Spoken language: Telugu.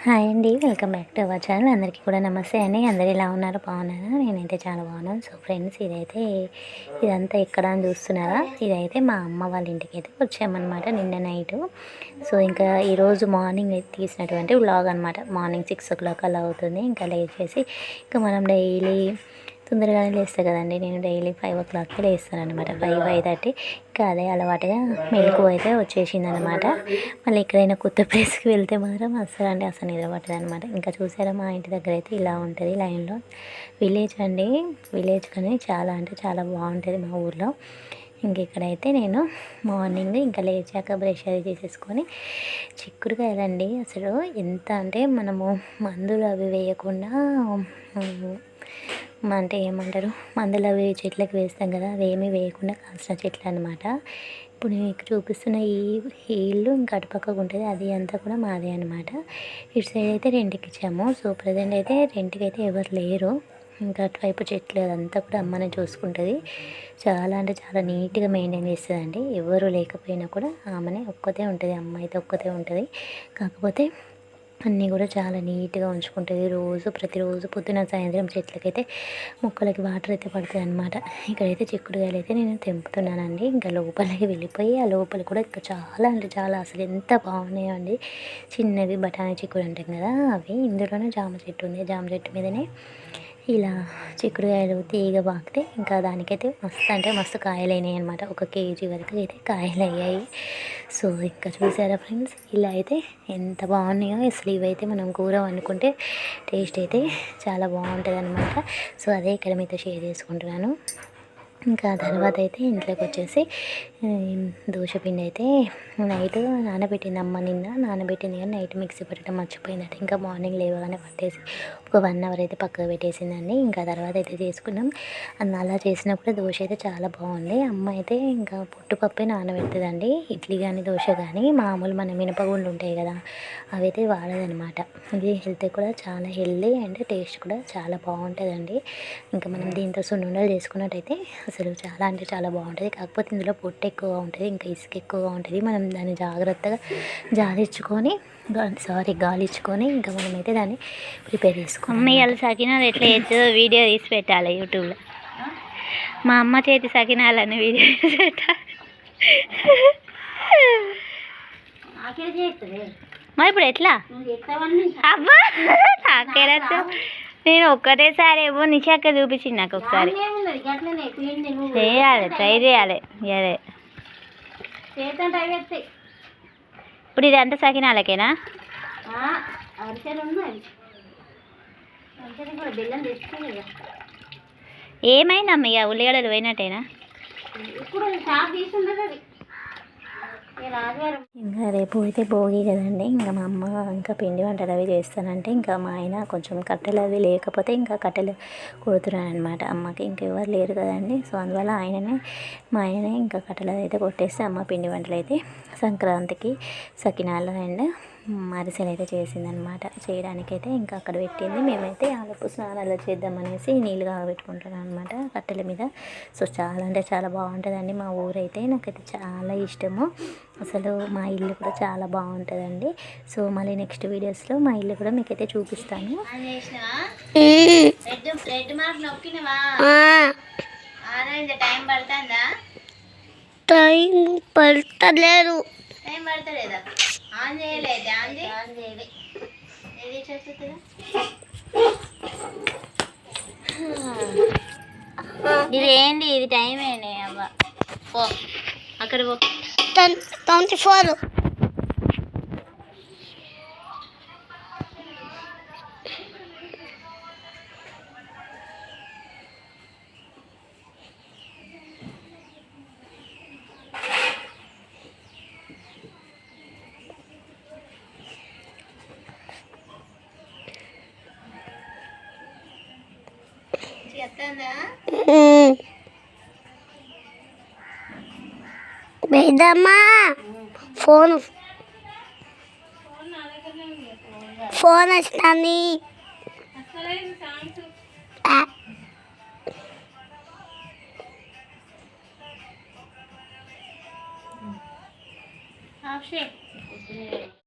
హాయ్ అండి, welcome back to our channel. అందరికీ కూడా నమస్తే అండి. అందరు ఎలా ఉన్నారు? బాగున్నారా? నేనైతే చాలా బాగున్నాను. సో ఫ్రెండ్స్, ఇదంతా ఎక్కడ అని చూస్తున్నారా? ఇదైతే మా అమ్మ వాళ్ళ ఇంటికి అయితే వచ్చామన్నమాట నిన్న నైటు. సో ఇంకా ఈరోజు మార్నింగ్ అయితే తీసినటువంటి వ్లాగ్ అనమాట. మార్నింగ్ 6 o'clock అలా అవుతుంది. ఇంకా లేచేసి ఇంకా మనం డైలీ తొందరగానే లేస్తాను కదండి. నేను డైలీ 5 o'clockకి లేస్తాను అనమాట. 5:30. ఇంకా అదే అలవాటుగా మెలకువ అయితే వచ్చేసింది అనమాట. మళ్ళీ ఎక్కడైనా కొత్త ప్లేస్కి వెళ్తే మాత్రం అసలు నిద్ర పట్టదు అనమాట. ఇంకా చూసారా, మా ఇంటి దగ్గర అయితే ఇలా ఉంటుంది లైన్లో. విలేజ్ అండి, విలేజ్ కానీ చాలా అంటే చాలా బాగుంటుంది మా ఊర్లో. ఇంక ఇక్కడైతే నేను మార్నింగ్ ఇంకా లేచాక బ్రష్ అది చేసేసుకొని చిక్కుడుకాయలండి. అసలు ఎంత అంటే మనము మందులు అవి వేయకుండా అంటే ఏమంటారు, మందులు అవి చెట్లకు వేస్తాం కదా, అవి ఏమీ వేయకుండా కాసిన చెట్లు అనమాట. ఇప్పుడు నేను ఇక్కడ చూపిస్తున్న ఈ ఇల్లు ఇంకా అటుపక్కకు ఉంటుంది, అది అంతా కూడా మాదే అనమాట. ఇటు సైడ్ అయితే రెంట్కి ఇచ్చాము. సో ప్రజెంట్ అయితే రెంట్కి అయితే ఎవరు లేరు. ఇంకా అటువైపు చెట్లు అదంతా కూడా అమ్మనే చూసుకుంటుంది. చాలా అంటే చాలా నీట్గా మెయింటైన్ చేస్తుందండి. ఎవరు లేకపోయినా కూడా ఆమెనే ఒక్కతే ఉంటుంది, అమ్మ అయితే ఒక్కతే ఉంటుంది. కాకపోతే అన్నీ కూడా చాలా నీట్గా ఉంచుకుంటుంది. ప్రతిరోజు పొద్దున సాయంత్రం చెట్లకైతే మొక్కలకి వాటర్ అయితే పడుతుంది అనమాట. ఇక్కడైతే చిక్కుడుకాయలు అయితే నేను తెంపుతున్నానండి. ఇంకా లోపలికి వెళ్ళిపోయి ఆ లోపల కూడా ఇంకా చాలా అంటే చాలా అసలు ఎంత బాగున్నాయో అండి. చిన్నవి బఠానీ చిక్కుడు అంటాం కదా, అవి. ఇందులోనే జామ చెట్టు ఉంది. జామ చెట్టు మీదనే ఇలా చిక్కుడుకాయలు తీగ పాకితే ఇంకా దానికైతే మస్తు అంటే మస్తు కాయలు అయినాయి అనమాట. 1 kg వరకు అయితే కాయలు అయ్యాయి. సో ఇంకా చూసారా ఫ్రెండ్స్, ఇలా అయితే ఎంత బాగున్నాయో. అసలు ఇవైతే మనం కూర వండుకుంటే టేస్ట్ అయితే చాలా బాగుంటుంది అనమాట. సో అదే ఇక్కడ మీతో షేర్ చేసుకుంటున్నాను. ఇంకా తర్వాత అయితే ఇంట్లోకి వచ్చేసి దోశపిండి అయితే నైట్ నానబెట్టింది అమ్మ. నిన్న నానబెట్టింది కానీ నైట్ మిక్సీ పెట్టడం మర్చిపోయిందట. ఇంకా మార్నింగ్ లేవగానే పట్టేసి ఒక 1 hour అయితే పక్కకు పెట్టేసిందండి. ఇంకా తర్వాత అయితే చేసుకున్నాం. అలా చేసినప్పుడు దోశ అయితే చాలా బాగుంది. అమ్మ అయితే ఇంకా పొట్టుపప్పే నానబెడుతుందండి. ఇడ్లీ కానీ దోశ కానీ మామూలు మన మినపగుండ్లు ఉంటాయి కదా, అవైతే వాడదనమాట. ఇది హెల్త్ కూడా చాలా హెల్దీ అండ్ టేస్ట్ కూడా చాలా బాగుంటుందండి. ఇంకా మనం దీంతో సున్నుండలు చేసుకున్నట్టయితే అసలు చాలా అంటే చాలా బాగుంటుంది. కాకపోతే ఇందులో పొట్టు ఎక్కువగా ఉంటుంది, ఇంకా ఇసుక ఎక్కువగా ఉంటుంది. మనం దాన్ని జాగ్రత్తగా గాలించుకొని ఇంకా మనమైతే దాన్ని ప్రిపేర్ చేసుకోవాలి. మమ్మీ వాళ్ళు సకినాలు ఎట్లా చేస్తుందో వీడియో తీసి పెట్టాలి యూట్యూబ్లో. మా అమ్మ చేతి సకినాలని వీడియో తీసి పెట్టాలి. మరి ఇప్పుడు ఎట్లా అబ్బా నాకేరచ్చు. నేను ఒక్కటేసారి ఏమో నిశాక చూపించింది నాకు ఒకసారి. చేయాలి, ట్రై చేయాలి. అదే ఇప్పుడు ఇది అంతా సకినాలకేనా? ఏమైందమ్మ, ఇక ఉల్లిగడ్డలు పోయినట్టేనా? ఇంకా రేపు అయితే భోగి కదండి. ఇంకా మా అమ్మ ఇంకా పిండి వంటలు అవి చేస్తానంటే ఇంకా మా ఆయన కొంచెం కట్టెలు అవి లేకపోతే ఇంకా కట్టెలు కొడుతున్నాను అనమాట అమ్మకి. ఇంకెవరు లేరు కదండి. సో అందువల్ల మా ఆయననే ఇంకా కట్టెలు అయితే కొట్టేస్తే అమ్మ పిండి వంటలు అయితే సంక్రాంతికి సకినాలు అండ్ అరిసెలు అయితే చేసిందనమాట. చేయడానికైతే ఇంకా అక్కడ పెట్టింది. మేమైతే ఆలపు స్నానాలు చేద్దామనేసి నీళ్ళు కాగబెట్టుకుంటున్నాను అనమాట కట్టెల మీద. సో చాలా అంటే చాలా బాగుంటుందండి మా ఊరైతే. నాకైతే చాలా ఇష్టము. అసలు మా ఇల్లు కూడా చాలా బాగుంటుందండి. సో మళ్ళీ నెక్స్ట్ వీడియోస్లో మా ఇల్లు కూడా మీకైతే చూపిస్తాను. టైం పడతలేదు. ఇది ఏంటి, ఇది టైం ఏంటి? అవ్వ పో అక్కడ పో. 24. వేదమ్మా ఫోన్ వస్తుంది.